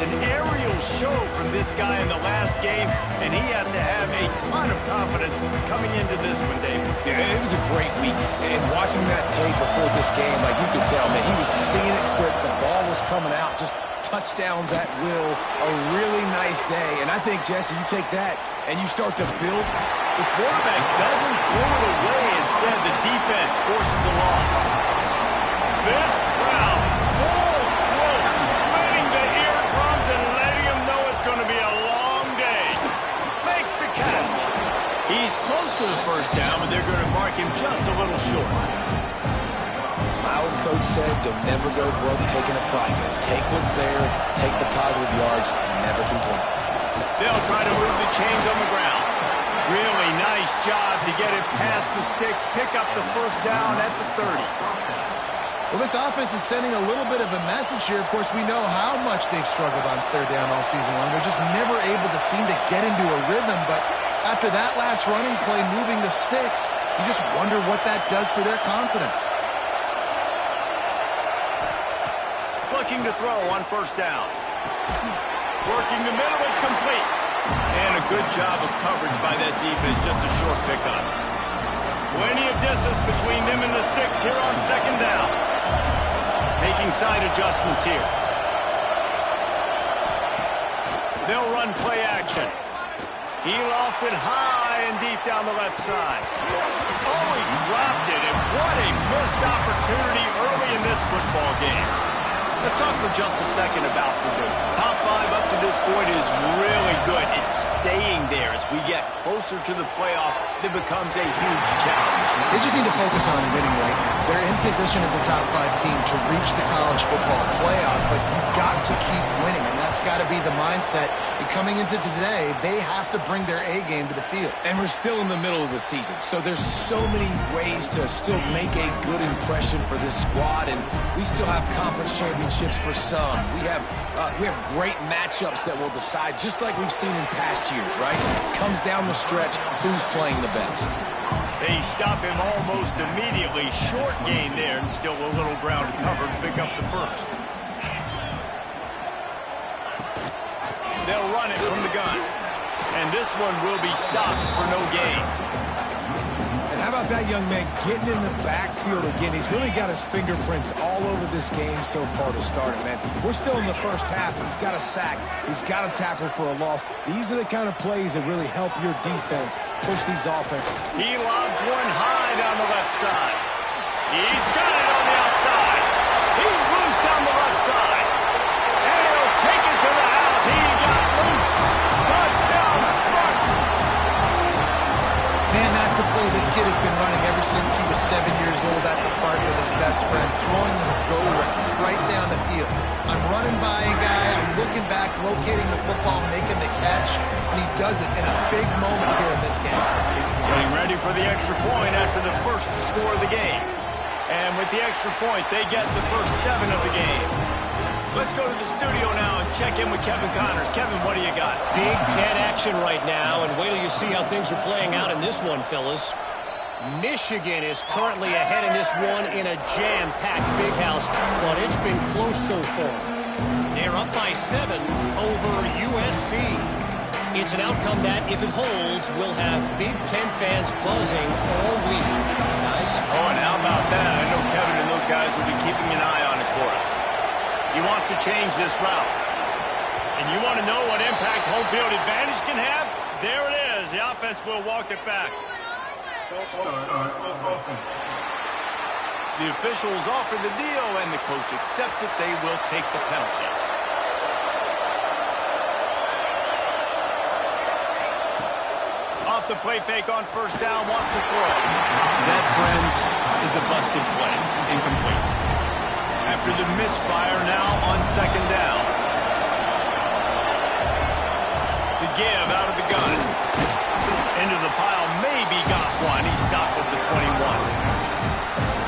an aerial show from this guy in the last game, and he has to have a ton of confidence coming into this one, Dave. Yeah, it was a great week. And watching that tape before this game, like you could tell, man, he was seeing it quick. The ball was coming out, just touchdowns at will. A really nice day. And I think, Jesse, you take that and you start to build. The quarterback doesn't throw it away. Instead, the defense forces a loss. This crowd, full throat, splitting the eardrums and letting him know it's going to be a long day. Makes the catch. He's close to the first down, but they're going to mark him just a little short. My old coach said you'll never go broke taking a private. Take what's there, take the positive yards, and never complain. They'll try to move the chains on the ground. Really nice job to get it past the sticks, pick up the first down at the 30. Well, this offense is sending a little bit of a message here. Of course, we know how much they've struggled on third down all season long. They're just never able to seem to get into a rhythm. But after that last running play, moving the sticks, you just wonder what that does for their confidence. Looking to throw on first down. Working the middle, it's complete. And a good job of coverage by that defense, just a short pickup. Plenty of distance between them and the sticks here on second down. Making side adjustments here. They'll run play action. He lofted high and deep down the left side. Oh, he dropped it, and what a missed opportunity early in this football game. Let's talk for just a second about Purdue. Top 5 up to this point is really good. It's staying there as we get closer to the playoff. It becomes a huge challenge. They just need to focus on winning right now. They're in position as a top 5 team to reach the college football playoff, but you've got to keep winning, and that's got to be the mindset. And coming into today, they have to bring their A game to the field. And we're still in the middle of the season, so there's so many ways to still make a good impression for this squad, and we still have conference championships for some. We have great matchups that will decide, just like we've seen in past years, right? Comes down the stretch, who's playing the best. They stop him almost immediately. Short gain there, and still a little ground to cover to pick up the first. They'll run it from the gun. And this one will be stopped for no gain. And how about that young man getting in the backfield again? He's really got his fingerprints all over this game so far to start it, man. We're still in the first half, and he's got a sack. He's got a tackle for a loss. These are the kind of plays that really help your defense push these offense. He lobs one high down the left side. He's got it on the outside. He's loose down the left side. And he'll take it to the house. He got loose. Touchdown, Spartan. Man, that's a play this kid has been running ever since he was 7 years old at the park with his best friend, throwing the go-rounds right down the field. I'm running by a guy, I'm looking back, locating the football, making the catch, and he does it in a big moment here in this game. Getting ready for the extra point after the first score of the game. And with the extra point, they get the first 7 of the game. Let's go to the studio now and check in with Kevin Connors. Kevin, what do you got? Big Ten action right now, and wait till you see how things are playing out in this one, fellas. Michigan is currently ahead in this one in a jam-packed big house, but it's been close so far. They're up by 7 over USC. It's an outcome that, if it holds, will have Big Ten fans buzzing all week. Guys? Oh, and how about that? I know Kevin and those guys will be keeping an eye on it for us. He wants to change this route. And you want to know what impact home field advantage can have? There it is. The offense will walk it back. The officials offer the deal, and the coach accepts it. They will take the penalty. Off the play fake on first down, wants to throw. That, friends, is a busted play. Incomplete. After the misfire, now on second down. The give out of the gun. Into the pile, maybe got one. He stopped at the 21.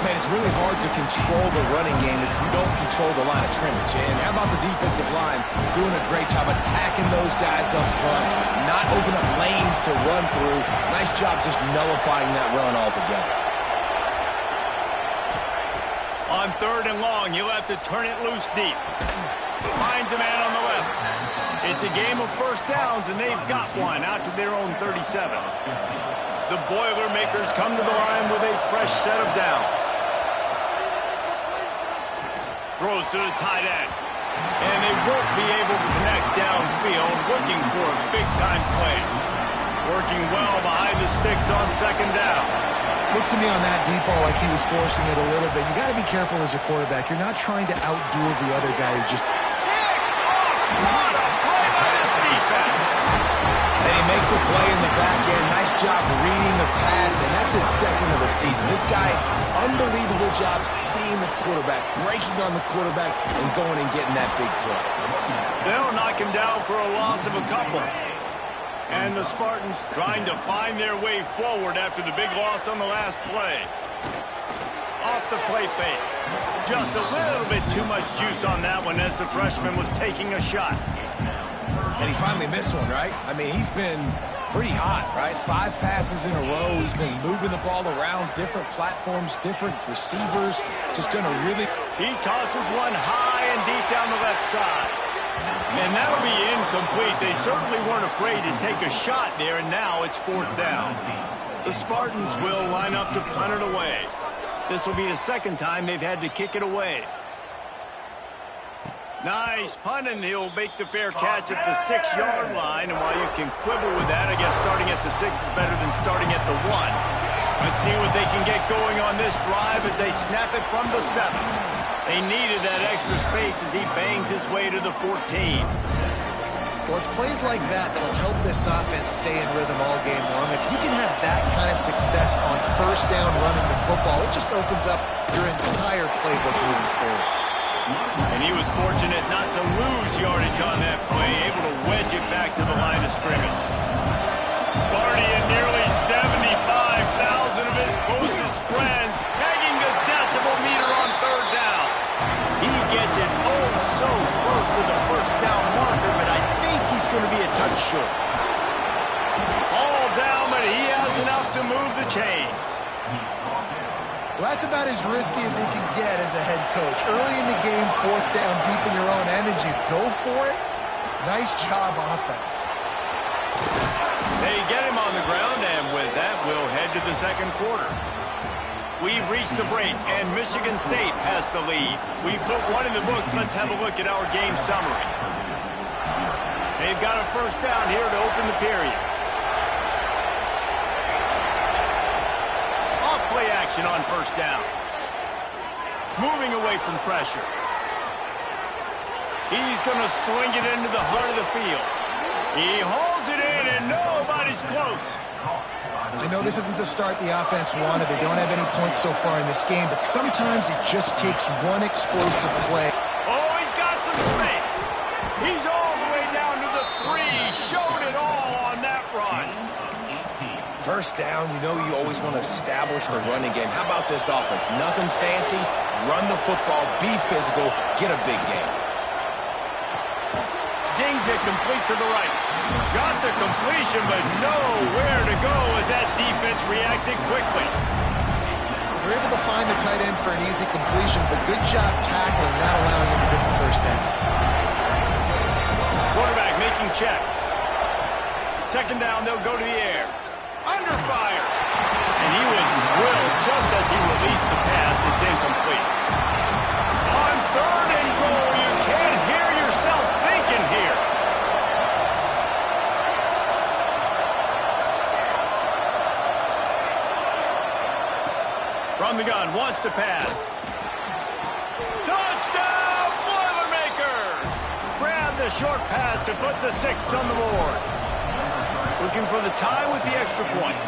Man, it's really hard to control the running game if you don't control the line of scrimmage. And how about the defensive line doing a great job attacking those guys up front, not open up lanes to run through. Nice job just nullifying that run altogether. On third and long, he'll have to turn it loose deep. Finds a man on the left. It's a game of first downs, and they've got one out to their own 37. The Boilermakers come to the line with a fresh set of downs. Throws to the tight end. And they won't be able to connect downfield, looking for a big-time play. Working well behind the sticks on second down. Looks to me on that deep ball like he was forcing it a little bit. You got to be careful as a quarterback. You're not trying to outduel the other guy who just... What a play by this defense! And he makes a play in the back end. Nice job reading the pass, and that's his second of the season. This guy, unbelievable job seeing the quarterback, breaking on the quarterback, and going and getting that big play. They'll knock him down for a loss of a couple. And the Spartans trying to find their way forward after the big loss on the last play. Off the play fake. Just a little bit too much juice on that one as the freshman was taking a shot. And he finally missed one, right? I mean, he's been pretty hot, right? 5 passes in a row. He's been moving the ball around, different platforms, different receivers. Just done a really... He tosses one high and deep down the left side. And that'll be incomplete. They certainly weren't afraid to take a shot there, and now it's fourth down. The Spartans will line up to punt it away. This will be the second time they've had to kick it away. Nice punt, and he'll make the fair catch at the 6-yard line. And while you can quibble with that, I guess starting at the 6 is better than starting at the 1. Let's see what they can get going on this drive as they snap it from the 7. They needed that extra space as he bangs his way to the 14. Well, it's plays like that that'll help this offense stay in rhythm all game long. If you can have that kind of success on first down running the football, it just opens up your entire playbook moving forward. And he was fortunate not to lose yardage on that play, able to wedge it back to the line of scrimmage. Sparty and nearly 75,000 of his closest friends pegging the decibel meter on third down. He gets it oh so close to the first down marker, but I think he's going to be a touch short. All down, but he has enough to move the chains. Well, that's about as risky as he can get as a head coach. Early in the game, fourth down, deep in your own end, and you go for it. Nice job, offense. They get him on the ground, and with that, we'll head to the second quarter. We've reached the break, and Michigan State has the lead. We've put one in the books. Let's have a look at our game summary. They've got a first down here to open the period. Off-play action on first down. Moving away from pressure. He's going to swing it into the heart of the field. He holds it in, and nobody's close. I know this isn't the start the offense wanted. They don't have any points so far in this game, but sometimes it just takes one explosive play. Oh, he's got some space. He's all the way down to the 3. Showed it all on that run. First down, you know you always want to establish the running game. How about this offense? Nothing fancy. Run the football, be physical, get a big game. Zings it complete to the right. Got the completion, but nowhere to go as that defense reacted quickly. They're able to find the tight end for an easy completion, but good job tackling, not allowing him to get the first down. Quarterback making checks. Second down, they'll go to the air. Under fire. And he was drilled just as he released the pass. It's incomplete. On third and goal, you can't hear yourself thinking here. From the gun, wants to pass. Touchdown, Boilermakers! Grab the short pass to put the 6 on the board. Looking for the tie with the extra point.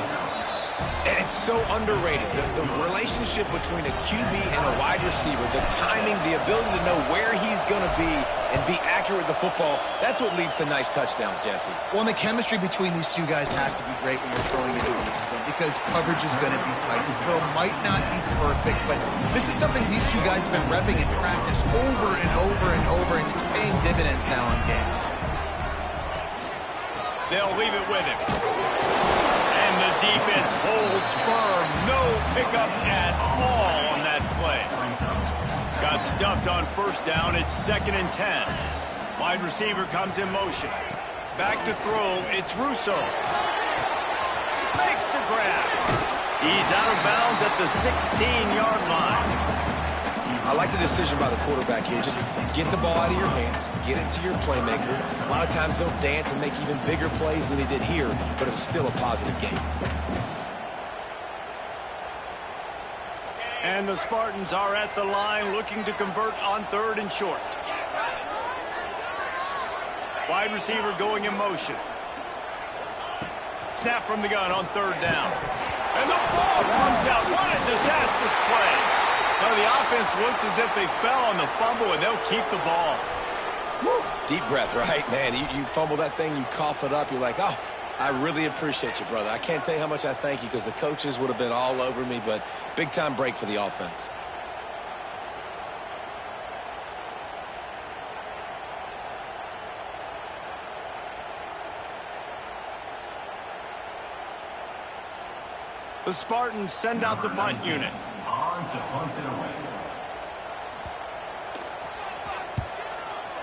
And it's so underrated. The relationship between a QB and a wide receiver, the timing, the ability to know where he's going to be and be accurate with the football, that's what leads to nice touchdowns, Jesse. Well, and the chemistry between these two guys has to be great when you're throwing into the end zone because coverage is going to be tight. The throw might not be perfect, but this is something these two guys have been repping in practice over and over and over, and it's paying dividends now in game. They'll leave it with him. And the defense holds firm. No pickup at all on that play. Got stuffed on first down. It's 2nd and 10. Wide receiver comes in motion. Back to throw. It's Russo. Makes the grab. He's out of bounds at the 16-yard line. I like the decision by the quarterback here. Just get the ball out of your hands, get it to your playmaker. A lot of times they'll dance and make even bigger plays than he did here, but it was still a positive game. And the Spartans are at the line looking to convert on 3rd and short. Wide receiver going in motion. Snap from the gun on 3rd down. And the ball comes out. What a disastrous play. Now the offense looks as if they fell on the fumble, and they'll keep the ball. Woo. Deep breath, right? Man, you fumble that thing, you cough it up, you're like, oh, I really appreciate you, brother. I can't tell you how much I thank you because the coaches would have been all over me, but big-time break for the offense. The Spartans send out the punt unit.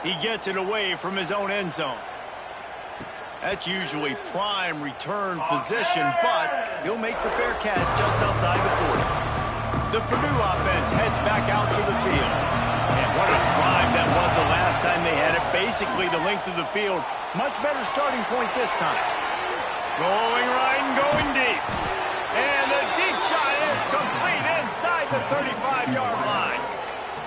He gets it away from his own end zone. That's usually prime return position, but he'll make the fair catch just outside the 40. The Purdue offense heads back out to the field. And what a drive that was the last time they had it. Basically the length of the field. Much better starting point this time. Going right and going deep. And the deep shot is complete inside the 35-yard line.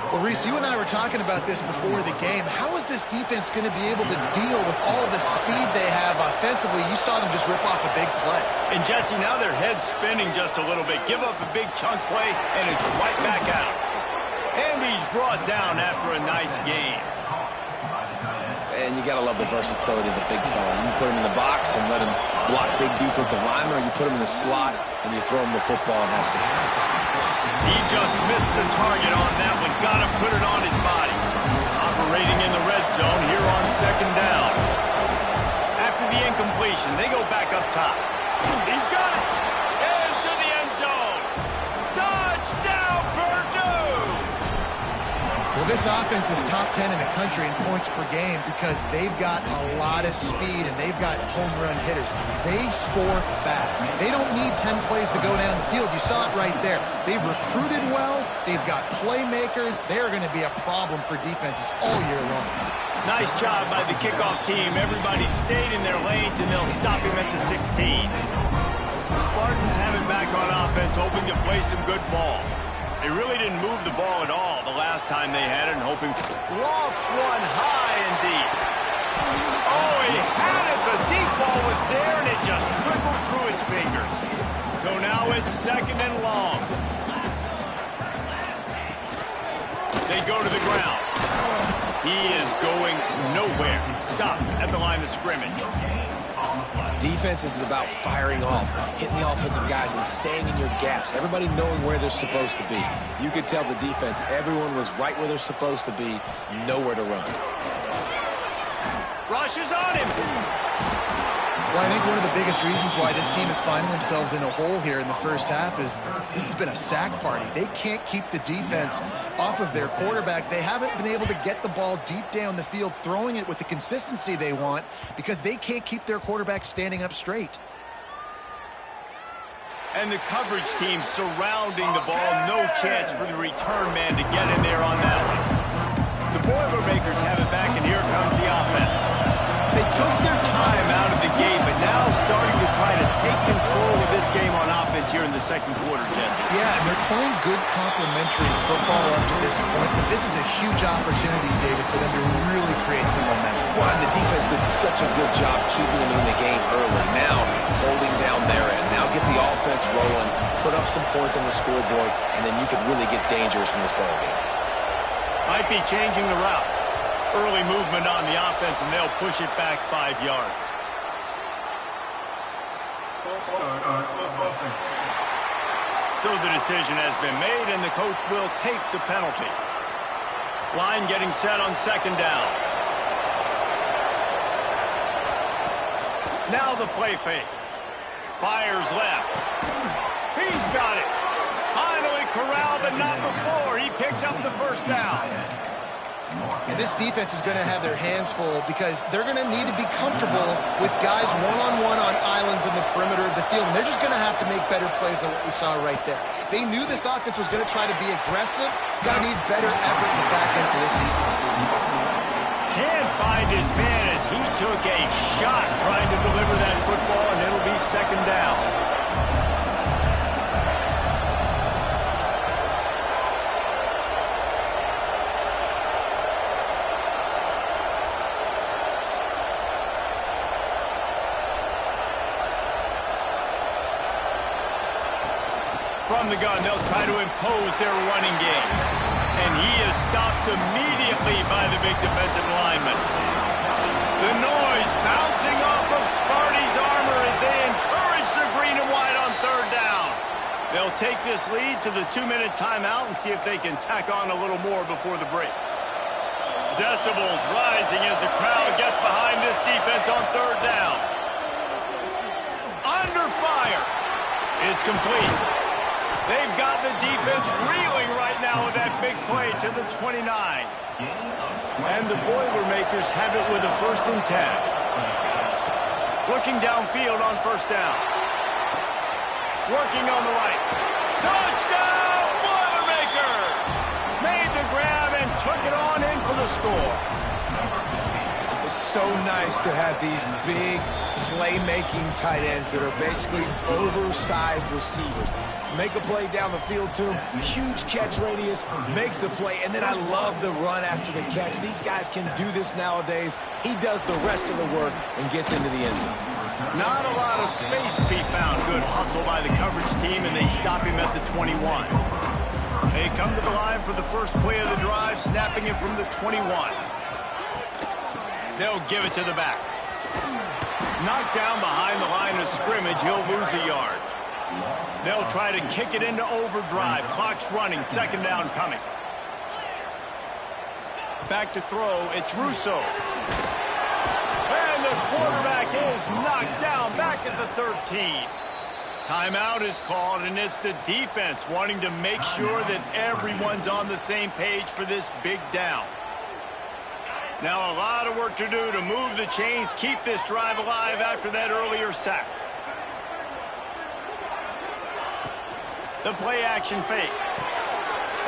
Well, Reese, you and I were talking about this before the game. How is this defense going to be able to deal with all the speed they have offensively? You saw them just rip off a big play. And, Jesse, now their head's spinning just a little bit. Give up a big chunk play, and it's right back out. And he's brought down after a nice game. And you got to love the versatility of the big fella. You can put him in the box and let him block big defensive linemen, or you put him in the slot and you throw him the football and have success. He just missed the target on that one. Got to put it on his body. Operating in the red zone here on 2nd down. After the incompletion, they go back up top. He's got it. Into the end zone. Touchdown, Purdue! Well, this offense is top 10 in the country in points per game because they've got a lot of speed and they've got home run hitters. They score fast. They don't need 10 plays to go down the field. You saw it right there. They've recruited well. They've got playmakers. They're going to be a problem for defenses all year long. Nice job by the kickoff team. Everybody stayed in their lanes, and they'll stop him at the 16. The Spartans have it back on offense, hoping to play some good ball. They really didn't move the ball at all the last time they had it, and hoping. Lofts one high and deep. Oh, he had it. The deep ball was there, and it just trickled through his fingers. So now it's 2nd and long. They go to the ground. He is going nowhere. Stop at the line of scrimmage. Defense is about firing off, hitting the offensive guys and staying in your gaps. Everybody knowing where they're supposed to be. You could tell the defense, everyone was right where they're supposed to be, nowhere to run. Rushes on him. Well, I think one of the biggest reasons why this team is finding themselves in a hole here in the first half is this has been a sack party. They can't keep the defense off of their quarterback. They haven't been able to get the ball deep down the field, throwing it with the consistency they want because they can't keep their quarterback standing up straight. And the coverage team surrounding the ball. No chance for the return man to get in there on that one. The Boilermakers have it back, and here comes the offense. They took their time out of the game, but now starting to try to take control of this game on offense here in the 2nd quarter, Jesse. Yeah, and they're playing good complementary football up to this point, but this is a huge opportunity, David, for them to really create some momentum. Well, and the defense did such a good job keeping them in the game early. Now, holding down their end. Now get the offense rolling, put up some points on the scoreboard, and then you could really get dangerous in this ballgame. Might be changing the route. Early movement on the offense, and they'll push it back 5 yards. So the decision has been made, and the coach will take the penalty. Line getting set on 2nd down. Now the play fake. Fires left. He's got it. Finally corralled, but not before. He picks up the 1st down. And this defense is going to have their hands full because they're going to need to be comfortable with guys one-on-one on islands in the perimeter of the field. And they're just going to have to make better plays than what we saw right there. They knew this offense was going to try to be aggressive. Got to need better effort in the back end for this defense. Can't find his man as he took a shot trying to deliver that football, and it'll be second down. From the gun, they'll try to impose their running game. And he is stopped immediately by the big defensive lineman. The noise bouncing off of Sparty's armor as they encourage the green and white on third down. They'll take this lead to the 2-minute timeout and see if they can tack on a little more before the break. Decibels rising as the crowd gets behind this defense on third down. Under fire. It's complete. They've got the defense reeling right now with that big play to the 29. And the Boilermakers have it with a 1st and 10. Looking downfield on first down. Working on the right. Touchdown, Boilermakers! Made the grab and took it on in for the score. It's so nice to have these big playmaking tight ends that are basically oversized receivers. Make a play down the field to him, huge catch radius, makes the play, and then I love the run after the catch. These guys can do this nowadays. He does the rest of the work and gets into the end zone. Not a lot of space to be found. Good hustle by the coverage team, and they stop him at the 21. They come to the line for the first play of the drive, snapping it from the 21. They'll give it to the back. Knocked down behind the line of scrimmage, he'll lose a yard. They'll try to kick it into overdrive. Clock's running. Second down coming. Back to throw. It's Russo. And the quarterback is knocked down back at the 13. Timeout is called, and it's the defense wanting to make sure that everyone's on the same page for this big down. Now a lot of work to do to move the chains, keep this drive alive after that earlier sack. The play-action fake.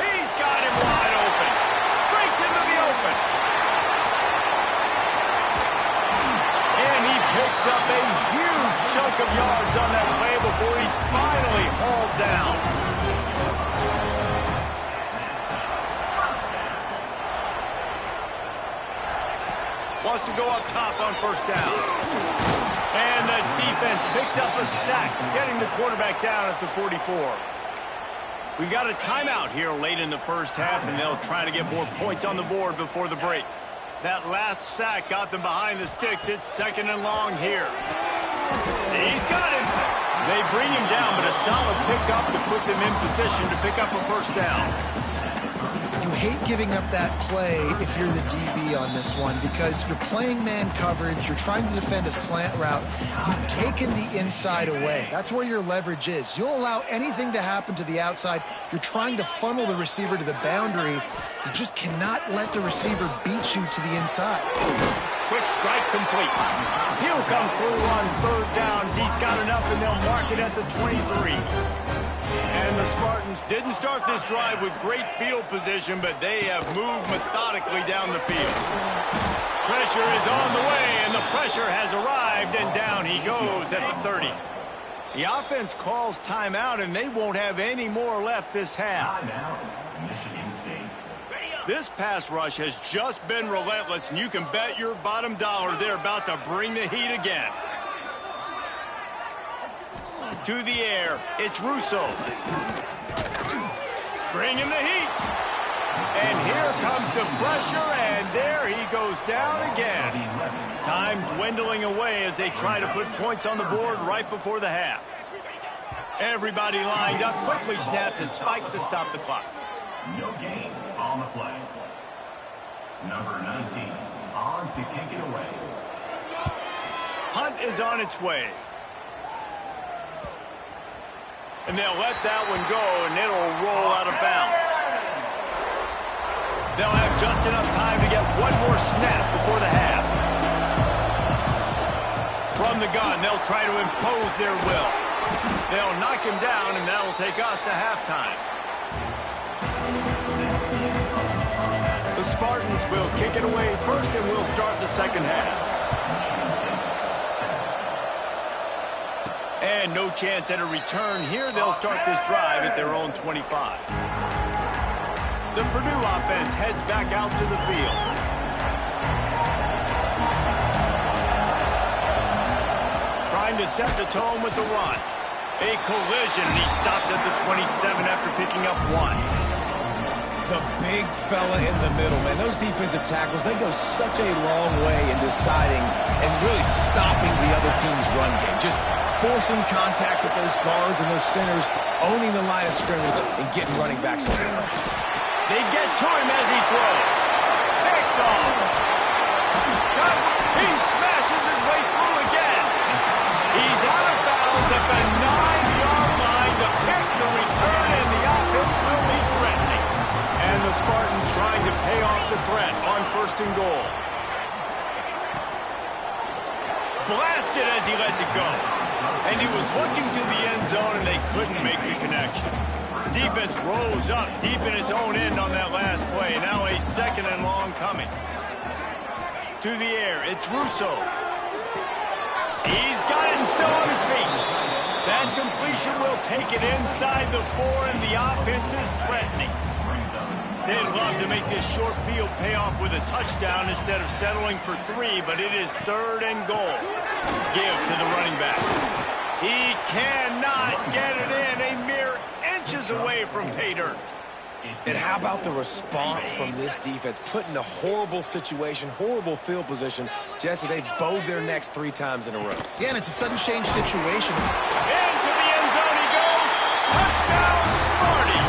He's got him wide open. Breaks into the open. And he picks up a huge chunk of yards on that play before he's finally hauled down. Wants to go up top on first down. And the defense picks up a sack, getting the quarterback down at the 44. We got a timeout here late in the first half, and they'll try to get more points on the board before the break. That last sack got them behind the sticks. It's second and long here. He's got him. They bring him down, but a solid pickup to put them in position to pick up a first down. You hate giving up that play if you're the DB on this one because you're playing man coverage, you're trying to defend a slant route, you've taken the inside away. That's where your leverage is. You'll allow anything to happen to the outside. You're trying to funnel the receiver to the boundary. You just cannot let the receiver beat you to the inside. Quick strike complete. He'll come through on third downs. He's got enough, and they'll mark it at the 23. And the Spartans didn't start this drive with great field position, but they have moved methodically down the field. Pressure is on the way, and the pressure has arrived, and down he goes at the 30. The offense calls timeout, and they won't have any more left this half. This pass rush has just been relentless, and you can bet your bottom dollar they're about to bring the heat again. To the air, it's Russo. Bringing the heat. And here comes the pressure, and there he goes down again. Time dwindling away as they try to put points on the board right before the half. Everybody lined up, quickly snapped and spiked to stop the clock. No gain on the play. Number 19 on to kick it away. Hunt is on its way. And they'll let that one go, and it'll roll out of bounds. They'll have just enough time to get one more snap before the half. From the gun, they'll try to impose their will. They'll knock him down, and that'll take us to halftime. The Spartans will kick it away first, and we'll start the second half. And no chance at a return here. They'll start this drive at their own 25. The Purdue offense heads back out to the field. Trying to set the tone with the run. A collision, and he stopped at the 27 after picking up 1. The big fella in the middle, man. Those defensive tackles, they go such a long way in deciding and really stopping the other team's run game. Just forcing contact with those guards and those centers, owning the line of scrimmage, and getting running backs on the run. They get to him as he throws. Picked off. He smashes his way through again. He's out of bounds at the 9-yard line to pick the return, and the offense will be threatening. And the Spartans trying to pay off the threat on 1st and goal. Blasted as he lets it go. And he was looking to the end zone, and they couldn't make the connection. Defense rose up deep in its own end on that last play. Now a 2nd and long coming. To the air, it's Russo. He's got it and still on his feet. That completion will take it inside the 4, and the offense is threatening. They'd love to make this short field pay off with a touchdown instead of settling for 3, but it is 3rd and goal. Give to the running back. He cannot get it in, a mere inches away from pay dirt. And how about the response from this defense? Put in a horrible situation, horrible field position. Jesse, they've bowed their necks 3 times in a row. Yeah, and it's a sudden change situation. Into the end zone he goes. Touchdown, Sparty.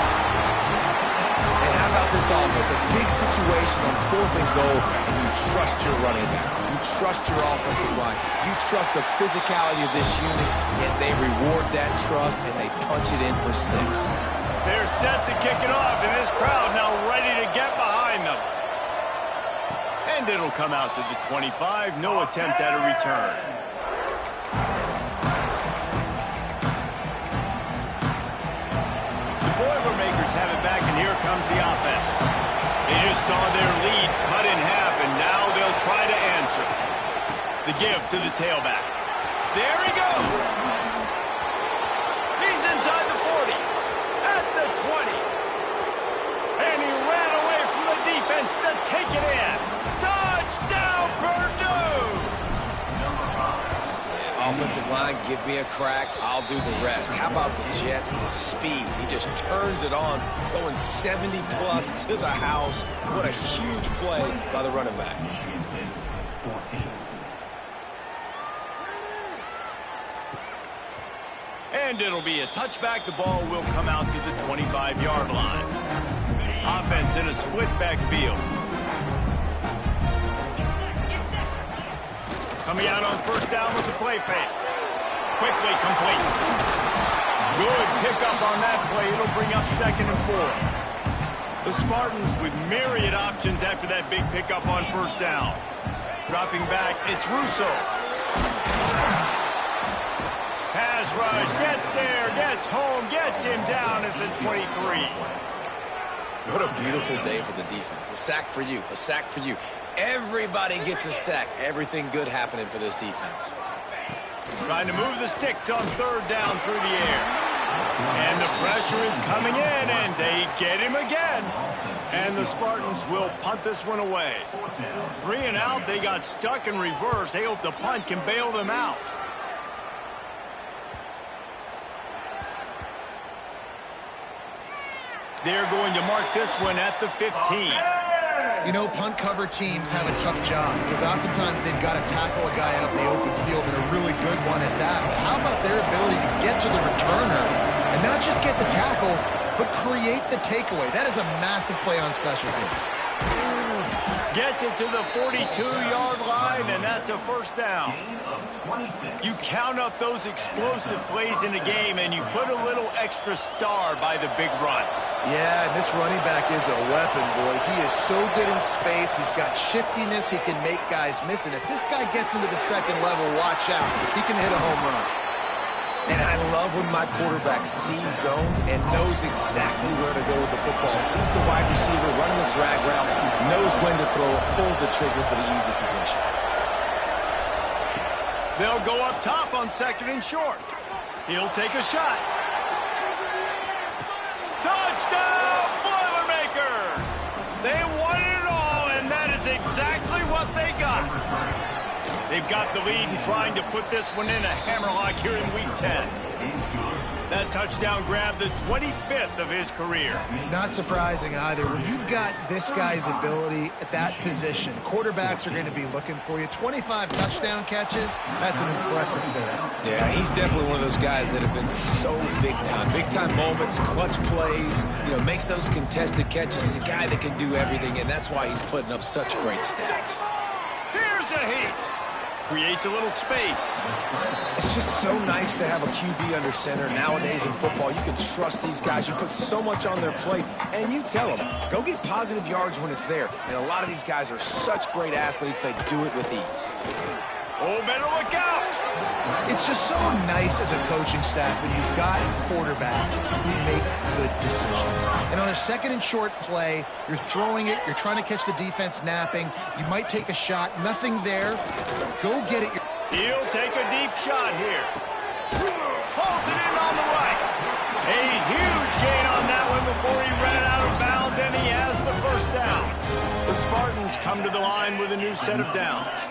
And how about this offense? A big situation on 4th and goal, and you trust your running back. You trust your offensive line. You trust the physicality of this unit, and they reward that trust, and they punch it in for 6. They're set to kick it off, and this crowd now ready to get behind them. And it'll come out to the 25. No attempt at a return. The Boilermakers have it back, and here comes the offense. They just saw their lead cut in half, and now they'll try to answer. The give to the tailback. There he goes. He's inside the 40. At the 20. And he ran away from the defense to take it in. Touchdown, Purdue! Offensive line, give me a crack, I'll do the rest. How about the Jets, the speed? He just turns it on, going 70-plus to the house. What a huge play by the running back. And it'll be a touchback. The ball will come out to the 25-yard line. Offense in a split backfield. Coming out on 1st down with the play fake. Quickly complete. Good pickup on that play. It'll bring up 2nd and 4. The Spartans with myriad options after that big pickup on 1st down. Dropping back, it's Russo. Pass rush, gets there, gets home, gets him down at the 23. What a beautiful day for the defense. A sack for you, a sack for you. Everybody gets a sack. Everything good happening for this defense. Trying to move the sticks on 3rd down through the air. And the pressure is coming in, and they get him again. And the Spartans will punt this one away. 3 and out, they got stuck in reverse. They hope the punt can bail them out. They're going to mark this one at the 15. You know, punt cover teams have a tough job because oftentimes they've got to tackle a guy out in the open field, and a really good one at that. But how about their ability to get to the returner and not just get the tackle, but create the takeaway? That is a massive play on special teams. Gets it to the 42-yard line, and that's a first down. You count up those explosive plays in the game, and you put a little extra star by the big run. Yeah, and this running back is a weapon, boy. He is so good in space. He's got shiftiness. He can make guys miss. And if this guy gets into the second level, watch out. He can hit a home run. And I love when my quarterback sees zone and knows exactly where to go with the football. Sees the wide receiver running the drag route, knows when to throw it, pulls the trigger for the easy completion. They'll go up top on second and short. He'll take a shot. Touchdown, Boilermakers! They won it all, and that is exactly what they got. They've got the lead and trying to put this one in a hammerlock here in Week 10. That touchdown grabbed the 25th of his career. Not surprising either. When you've got this guy's ability at that position, quarterbacks are going to be looking for you. 25 touchdown catches, that's an impressive feat. Yeah, he's definitely one of those guys that have been so big time. Big time moments, clutch plays, makes those contested catches. He's a guy that can do everything, and that's why he's putting up such great stats. Here's a heat. Creates a little space. It's just so nice to have a QB under center. Nowadays in football, you can trust these guys. You put so much on their plate, and you tell them, go get positive yards when it's there. And a lot of these guys are such great athletes, they do it with ease. Oh, better look out! It's just so nice as a coaching staff when you've got quarterbacks who make good decisions. And on a second and short play, you're throwing it, you're trying to catch the defense napping, you might take a shot, nothing there, go get it. He'll take a deep shot here. Pulls it in on the right. A huge gain on that one before he ran out of bounds, and he has the first down. The Spartans come to the line with a new set of downs.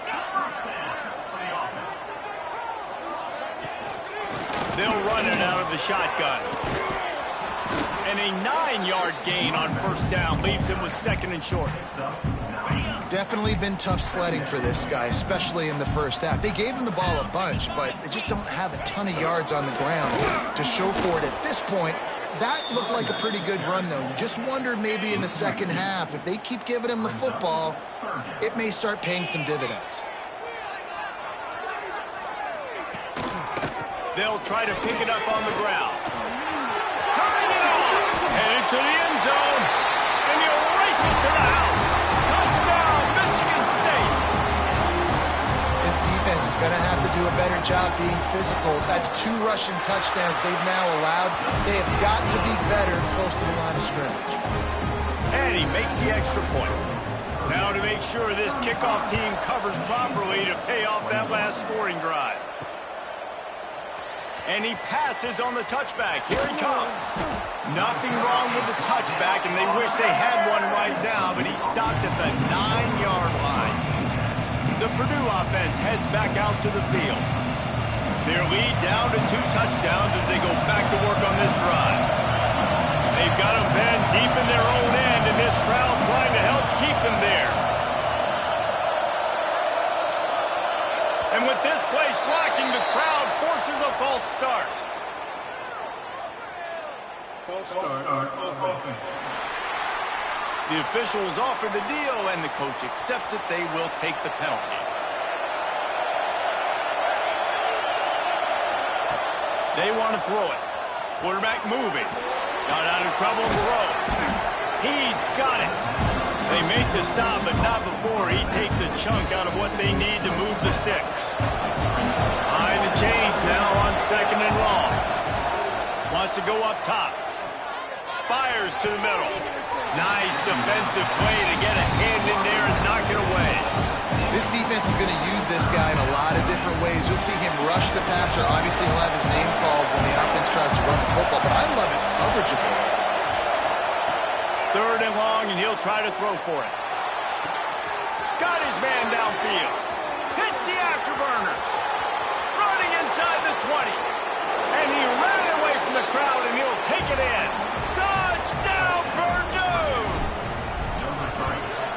They'll run it out of the shotgun. And a 9-yard gain on first down leaves him with second and short. Definitely been tough sledding for this guy, especially in the first half. They gave him the ball a bunch, but they just don't have a ton of yards on the ground to show for it at this point. That looked like a pretty good run, though. You just wonder maybe in the second half, if they keep giving him the football, it may start paying some dividends. They'll try to pick it up on the ground. Tying it on! Headed to the end zone. And he'll race it to the house. Touchdown, Michigan State! This defense is going to have to do a better job being physical. That's 2 rushing touchdowns they've now allowed. They have got to be better close to the line of scrimmage. And he makes the extra point. Now to make sure this kickoff team covers properly to pay off that last scoring drive. And he passes on the touchback. Here he comes. Nothing wrong with the touchback, and they wish they had one right now, but he stopped at the 9-yard line. The Purdue offense heads back out to the field. Their lead down to 2 touchdowns as they go back to work on this drive. They've got them pinned deep in their own end, and this crowd trying to help keep them there. And with this place rocking, the crowd forces a false start. False start. The officials offer the deal, and the coach accepts it. They will take the penalty. They want to throw it. Quarterback moving. Got out of trouble and throws. He's got it. They make the stop, but not before he takes a chunk out of what they need to move the sticks. Behind the chains now on second and long. Wants to go up top. Fires to the middle. Nice defensive play to get a hand in there and knock it away. This defense is going to use this guy in a lot of different ways. You'll see him rush the passer. Obviously, he'll have his name called when the offense tries to run the football, but I love his coverage of it. Third and long, and he'll try to throw for it. Got his man downfield. Hits the afterburners. Running inside the 20. And he ran away from the crowd, and he'll take it in. Touchdown, Purdue!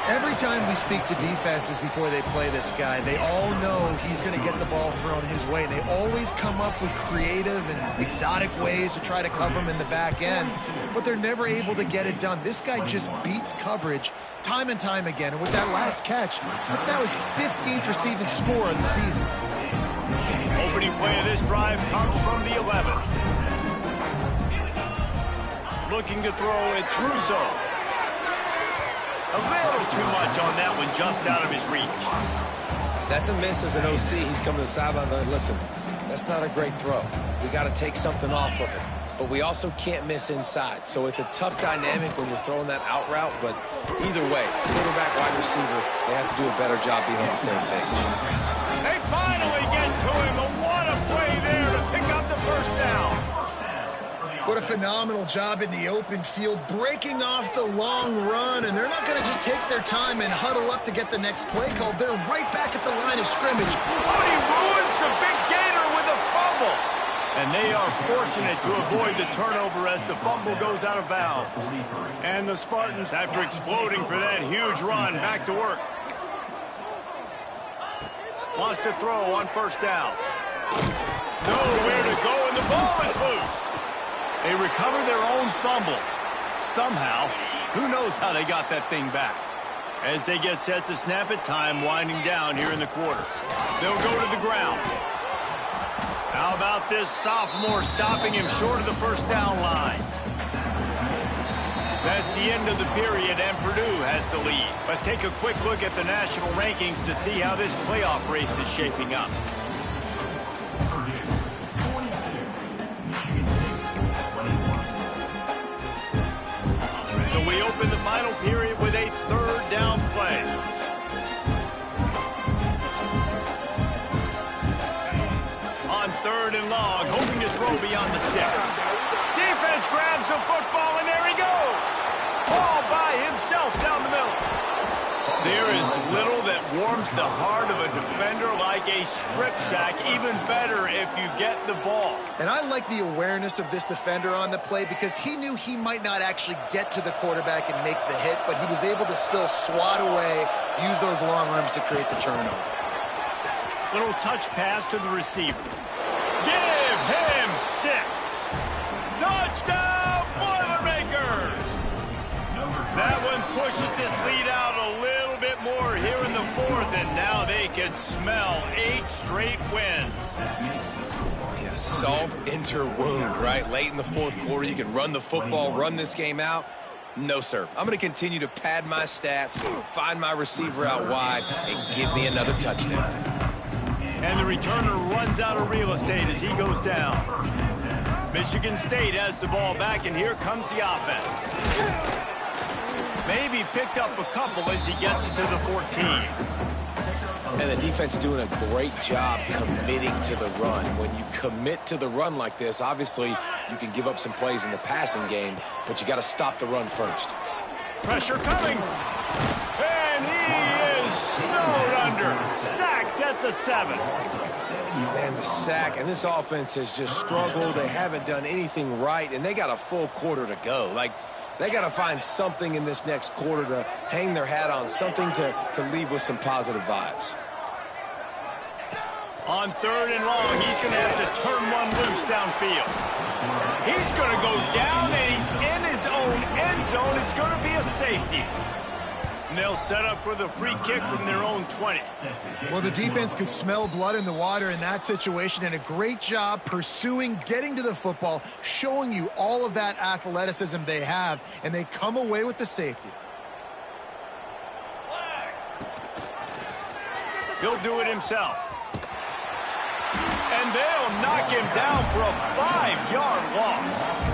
Every time we speak to defenses before they play this guy, they all know he's going to get the ball thrown his way. They always come up with creative and exotic ways to try to cover him in the back end, but they're never able to get it done. This guy just beats coverage time and time again, and with that last catch, that's now his 15th receiving score of the season. Opening play of this drive comes from the 11. Looking to throw it, Russo. A little too much on that one, just out of his reach. That's a miss as an OC. He's coming to the sidelines and listen, that's not a great throw. We got to take something off of it. But we also can't miss inside. So it's a tough dynamic when you're throwing that out route. But either way, quarterback, wide receiver, they have to do a better job being on the same page. They finally get to him. What a play there to pick up the first down. What a phenomenal job in the open field, breaking off the long run, and they're not going to just take their time and huddle up to get the next play called. They're right back at the line of scrimmage. Oh, he ruins the big gator with a fumble. And they are fortunate to avoid the turnover as the fumble goes out of bounds. And the Spartans, after exploding for that huge run, back to work. Wants to throw on first down. Nowhere to go, and the ball is loose. They recover their own fumble. Somehow, who knows how they got that thing back. As they get set to snap it, time winding down here in the quarter. They'll go to the ground. How about this sophomore stopping him short of the first down line? That's the end of the period, and Purdue has the lead. Let's take a quick look at the national rankings to see how this playoff race is shaping up. So we open the final period with a third down play. On third and long, hoping to throw beyond the sticks. Defense grabs the football, and there he goes. All by himself down the middle. There is little that warms the heart of a defender like a strip sack. Even better if you get the ball. And I like the awareness of this defender on the play because he knew he might not actually get to the quarterback and make the hit, but he was able to still swat away, use those long arms to create the turnover. Little touch pass to the receiver. Give him 6. Touchdown, Boilermakers! That one pushes this lead out a little bit more here in the fourth, and now they can smell 8 straight wins. Yeah, salt enter wound, right? Late in the fourth quarter, you can run the football, run this game out. No, sir. I'm going to continue to pad my stats, find my receiver out wide, and give me another touchdown. And the returner runs out of real estate as he goes down. Michigan State has the ball back, and here comes the offense. Maybe picked up a couple as he gets it to the 14. And the defense doing a great job committing to the run. When you commit to the run like this, obviously you can give up some plays in the passing game, but you got to stop the run first. Pressure coming. And he is snowed under. Sacked at the 7. Man, the sack, and this offense has just struggled. They haven't done anything right, and they got a full quarter to go. Like, they got to find something in this next quarter to hang their hat on, something to leave with some positive vibes. On third and long, he's going to have to turn one loose downfield. He's going to go down, and he's in his own end zone. It's going to be a safety. And they'll set up for the free kick from their own 20. Well, the defense could smell blood in the water in that situation, and a great job pursuing, getting to the football, showing you all of that athleticism they have, and they come away with the safety. He'll do it himself. And they'll knock him down for a 5-yard loss.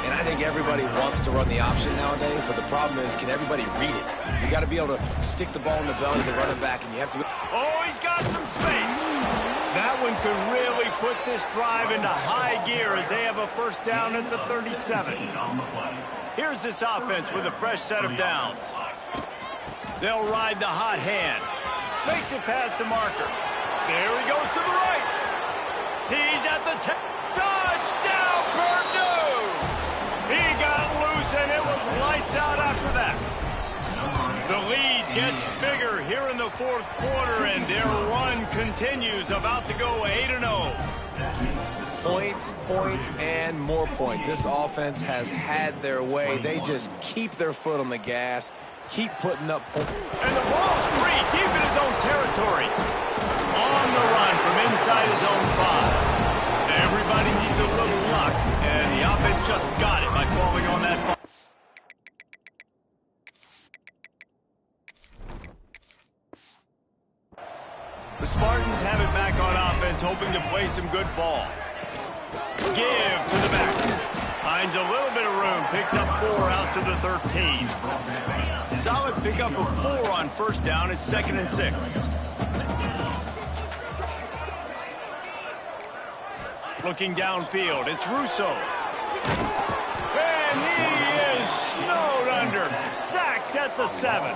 And I think everybody wants to run the option nowadays, but the problem is, can everybody read it? You got to be able to stick the ball in the belly of the running back, and you have to... Oh, he's got some space. That one could really put this drive into high gear as they have a first down at the 37. Here's this offense with a fresh set of downs. They'll ride the hot hand. Makes it past the marker. There he goes to the right. He's at the touchdown, Purdue! He got loose, and it was lights out after that. The lead gets bigger here in the fourth quarter, and their run continues, about to go 8-0. Points, points, and more points. This offense has had their way. They just keep their foot on the gas, keep putting up points. And the ball's free, deep in his own territory. On the run from inside his own 5. Everybody needs a little luck, and the offense just got it by falling on that fall. The Spartans have it back on offense, hoping to play some good ball. Give to the back. Finds a little bit of room, picks up 4 out to the 13. Solid pickup of 4 on first down. It's 2nd and 6. Looking downfield, it's Russo. And he is snowed under. Sacked at the 7.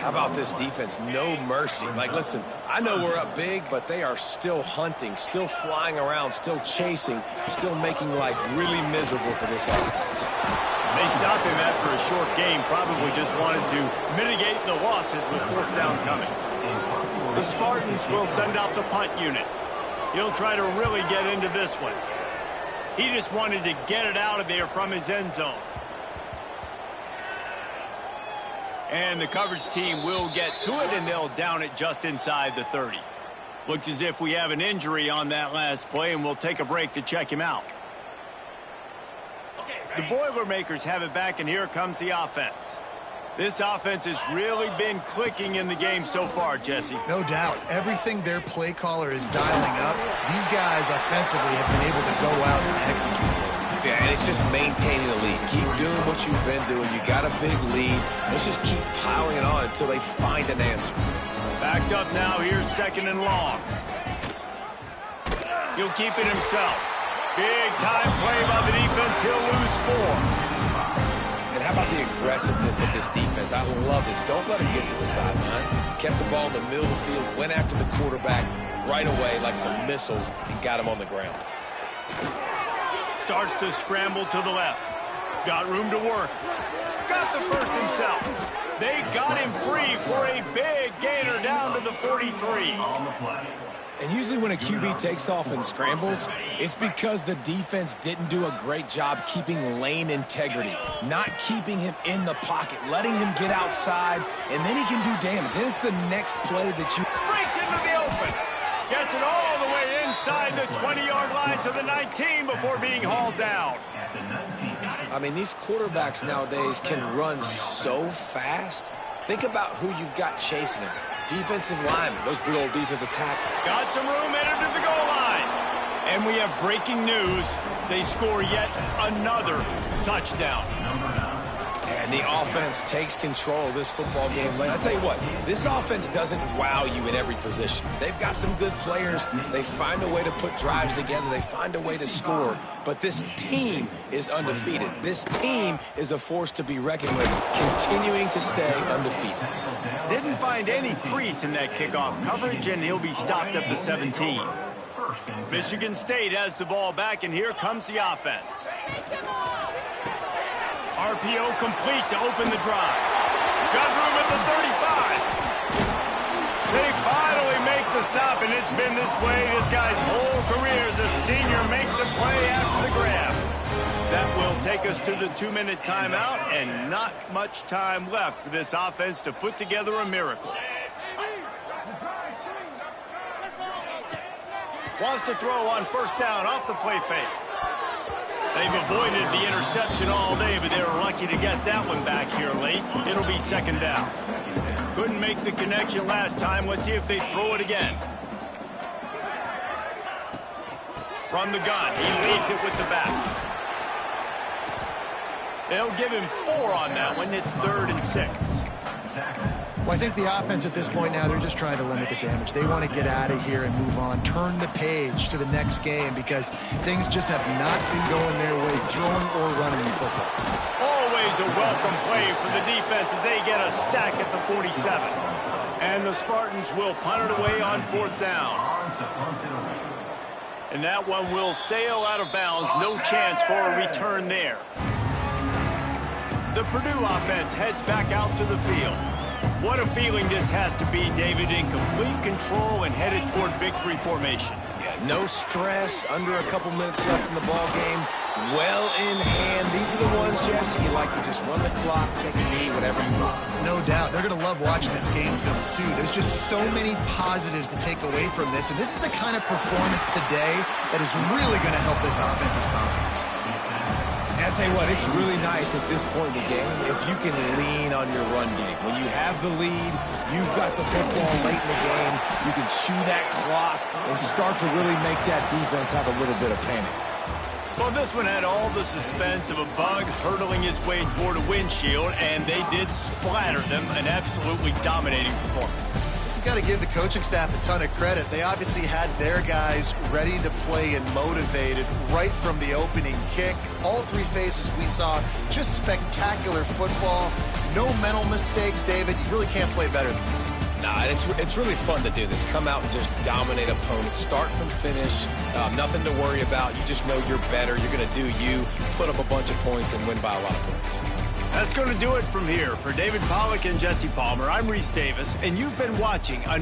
How about this defense? No mercy. Like, listen, I know we're up big, but they are still hunting, still flying around, still chasing, still making life really miserable for this offense. They stopped him after a short game, probably just wanted to mitigate the losses with 4th down coming. The Spartans will send out the punt unit. He'll try to really get into this one. He just wanted to get it out of there from his end zone. And the coverage team will get to it, and they'll down it just inside the 30. Looks as if we have an injury on that last play, and we'll take a break to check him out. The Boilermakers have it back, and here comes the offense. This offense has really been clicking in the game so far, Jesse. No doubt. Everything their play caller is dialing up, these guys offensively have been able to go out and execute. Yeah, and it's just maintaining the lead. Keep doing what you've been doing. You got a big lead. Let's just keep piling it on until they find an answer. Backed up now. Here's 2nd and long. He'll keep it himself. Big time play by the defense. He'll lose 4. And how about the aggressiveness of this defense? I love this. Don't let him get to the sideline. Kept the ball in the middle of the field, went after the quarterback right away like some missiles, and got him on the ground. Starts to scramble to the left. Got room to work. Got the first himself. They got him free for a big gainer down to the 43. And usually when a QB takes off and scrambles, it's because the defense didn't do a great job keeping lane integrity, not keeping him in the pocket, letting him get outside, and then he can do damage. Then it's the next play that you... Breaks into the open. Gets it all the way inside the 20-yard line to the 19 before being hauled down. I mean, these quarterbacks nowadays can run so fast. Think about who you've got chasing him. Defensive linemen, those big old defensive tackles. Got some room, entered to the goal line. And we have breaking news. They score yet another touchdown. And the offense takes control of this football game late. I tell you what, this offense doesn't wow you in every position. They've got some good players. They find a way to put drives together. They find a way to score. But this team is undefeated. This team is a force to be reckoned with, continuing to stay undefeated. Didn't find any crease in that kickoff coverage, and he'll be stopped at the 17. Michigan State has the ball back, and here comes the offense. RPO complete to open the drive. Got room at the 35. They finally make the stop, and it's been this way this guy's whole career as a senior. Makes a play after the grab. That will take us to the 2-minute timeout, and not much time left for this offense to put together a miracle. Wants to throw on first down off the play fake. They've avoided the interception all day, but they were lucky to get that one back here late. It'll be 2nd down. Couldn't make the connection last time. Let's see if they throw it again. From the gun, he leaves it with the back. They'll give him 4 on that one. It's 3rd and 6. Well, I think the offense at this point now, they're just trying to limit the damage. They want to get out of here and move on, turn the page to the next game, because things just have not been going their way, throwing or running in football. Always a welcome play for the defense as they get a sack at the 47. And the Spartans will punt it away on 4th down. And that one will sail out of bounds. No chance for a return there. The Purdue offense heads back out to the field. What a feeling this has to be, David, in complete control and headed toward victory formation. Yeah, no stress, under a couple minutes left in the ball game, well in hand. These are the ones, Jesse, you like to just run the clock, take a knee, whatever you want. No doubt. They're going to love watching this game film, too. There's just so many positives to take away from this, and this is the kind of performance today that is really going to help this offense's confidence. And I'll tell you what, it's really nice at this point in the game if you can lean on your run game. When you have the lead, you've got the football late in the game, you can chew that clock and start to really make that defense have a little bit of panic. Well, this one had all the suspense of a bug hurtling his way toward a windshield, and they did splatter them, an absolutely dominating performance. You got to give the coaching staff a ton of credit. They obviously had their guys ready to play and motivated right from the opening kick. All three phases we saw, just spectacular football. No mental mistakes, David. You really can't play better than that. Nah, it's really fun to do this. Come out and just dominate opponents, start from finish, nothing to worry about. You just know you're better. You're going to do you, put up a bunch of points, and win by a lot of points. That's going to do it from here. For David Pollack and Jesse Palmer, I'm Reese Davis, and you've been watching